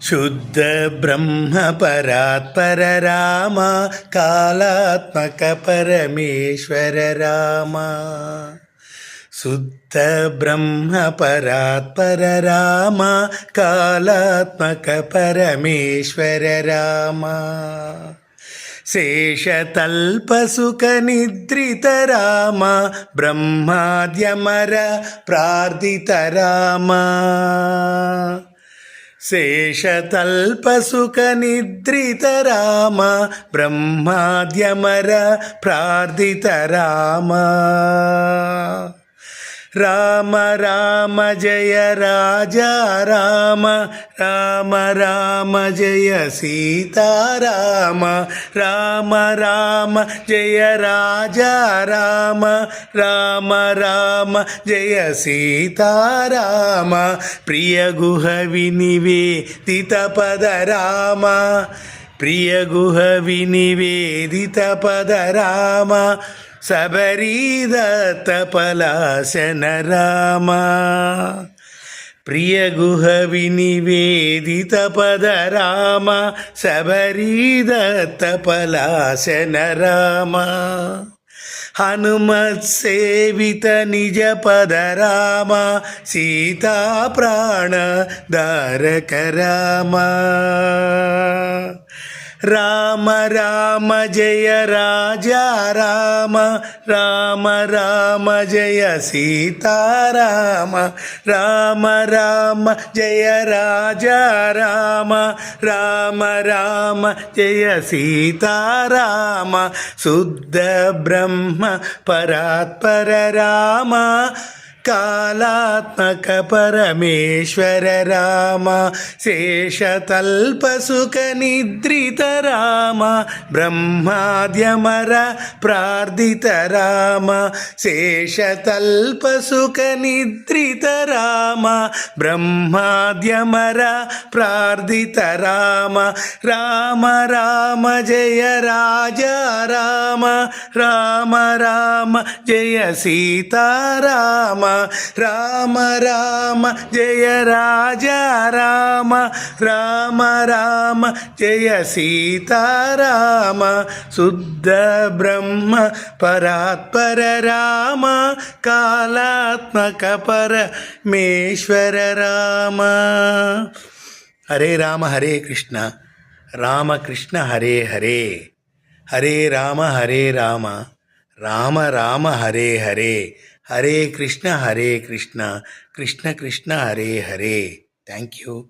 శుద్ధ బ్రహ్మ పరాత్పర రామ కాళాత్మక పరమేశ్వర రామ. శుద్ధ బ్రహ్మ పరాత్పర రామ కాళాత్మక పరమేశ్వర రామ. శేషతల్పసుఖ నిద్రిత రామ బ్రహ్మాద్యమర ప్రార్థిత రామ. శేషతల్పసుఖ నిద్రిత రామ బ్రహ్మాద్యమర ప్రార్థిత రామ. రామ రామ జయ రాజా రామ రామ రామ జయ సీతారామ. రామ రామ జయ రాజా రామ రామ రామ జయ సీతారామ. ప్రియ గుహ వినివేదిత పద రామ ప్రియ గుహ వినివేదిత పద రామ. శబరీదత్త పలాశన రామ. ప్రియ గుహ వినివేదిత పద రామ శబరీదత్త పలాశన రామ. హనుమత్సేవిత నిజ పద రామ సీతా ప్రాణ ధారక రామ. రామ రామ జయ రాజా రామ రామ రామ జయ సీతారామ. రామ రామ జయ రాజా రామ రామ రామ జయ సీతారామ. శుద్ధ బ్రహ్మ పరాత్పర రామ కాళాత్మక పరమేశ్వర రామ. శేషతల్పసుఖ నిద్రిత రామ బ్రహ్మాద్యమర ప్రార్థిత రామ. శేషతల్పసుఖ నిద్రిత రామ బ్రహ్మాద్యమర ప్రార్థిత రామ. రామ రామ జయ రాజా రామ రామ రామ జయ సీతారామ. రామ రామ జయ రాజా రామ రామ రామ జయ సీతారామ. శుద్ధ బ్రహ్మ పరాత్పర రామ కాళాత్మక పరమేశ్వర రామ. హరే రామ హరే కృష్ణ రామ కృష్ణ హరే హరే. హరే రామ రామ రామ హరే హరే. హరే కృష్ణ కృష్ణ కృష్ణ హరే హరే. Thank you.